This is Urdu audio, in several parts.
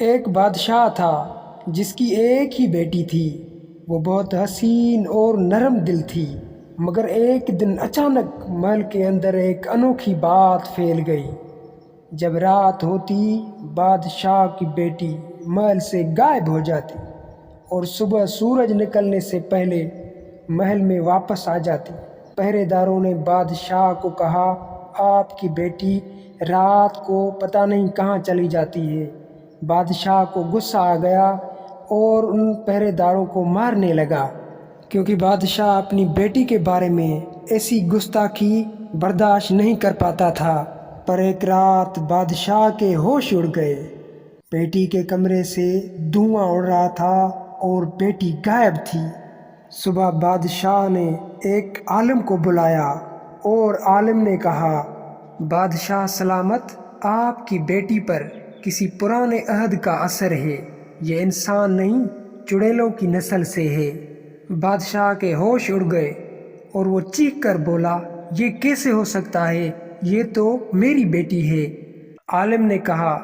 ایک بادشاہ تھا جس کی ایک ہی بیٹی تھی۔ وہ بہت حسین اور نرم دل تھی، مگر ایک دن اچانک محل کے اندر ایک انوکھی بات پھیل گئی۔ جب رات ہوتی بادشاہ کی بیٹی محل سے غائب ہو جاتی اور صبح سورج نکلنے سے پہلے محل میں واپس آ جاتی۔ پہرے داروں نے بادشاہ کو کہا، آپ کی بیٹی رات کو پتہ نہیں کہاں چلی جاتی ہے۔ بادشاہ کو غصہ آ گیا اور ان پہرے داروں کو مارنے لگا، کیونکہ بادشاہ اپنی بیٹی کے بارے میں ایسی گستاخی برداشت نہیں کر پاتا تھا۔ پر ایک رات بادشاہ کے ہوش اڑ گئے۔ بیٹی کے کمرے سے دھواں اڑ رہا تھا اور بیٹی غائب تھی۔ صبح بادشاہ نے ایک عالم کو بلایا اور عالم نے کہا، بادشاہ سلامت، آپ کی بیٹی پر کسی پرانے عہد کا اثر ہے۔ یہ انسان نہیں، چڑیلوں کی نسل سے ہے۔ بادشاہ کے ہوش اڑ گئے اور وہ چیخ کر بولا، یہ کیسے ہو سکتا ہے؟ یہ تو میری بیٹی ہے۔ عالم نے کہا،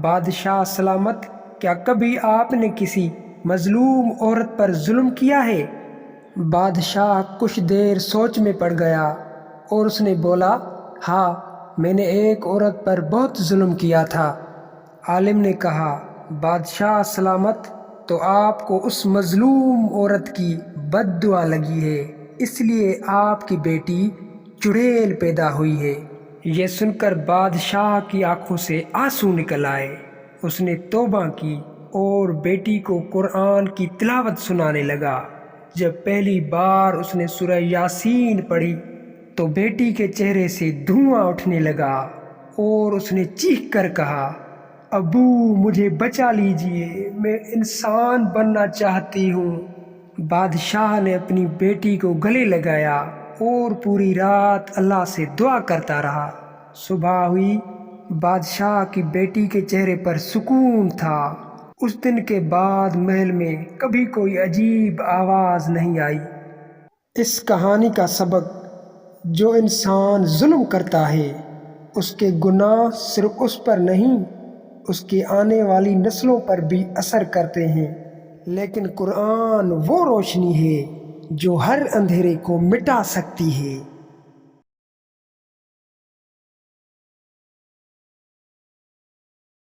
بادشاہ سلامت، کیا کبھی آپ نے کسی مظلوم عورت پر ظلم کیا ہے؟ بادشاہ کچھ دیر سوچ میں پڑ گیا اور اس نے بولا، ہاں، میں نے ایک عورت پر بہت ظلم کیا تھا۔ عالم نے کہا، بادشاہ سلامت، تو آپ کو اس مظلوم عورت کی بد دعا لگی ہے، اس لیے آپ کی بیٹی چڑیل پیدا ہوئی ہے۔ یہ سن کر بادشاہ کی آنکھوں سے آنسو نکل آئے۔ اس نے توبہ کی اور بیٹی کو قرآن کی تلاوت سنانے لگا۔ جب پہلی بار اس نے سورہ یاسین پڑھی تو بیٹی کے چہرے سے دھواں اٹھنے لگا اور اس نے چیخ کر کہا، ابو مجھے بچا لیجئے، میں انسان بننا چاہتی ہوں۔ بادشاہ نے اپنی بیٹی کو گلے لگایا اور پوری رات اللہ سے دعا کرتا رہا۔ صبح ہوئی، بادشاہ کی بیٹی کے چہرے پر سکون تھا۔ اس دن کے بعد محل میں کبھی کوئی عجیب آواز نہیں آئی۔ اس کہانی کا سبق، جو انسان ظلم کرتا ہے اس کے گناہ صرف اس پر نہیں، اس کی آنے والی نسلوں پر بھی اثر کرتے ہیں، لیکن قرآن وہ روشنی ہے جو ہر اندھیرے کو مٹا سکتی ہے۔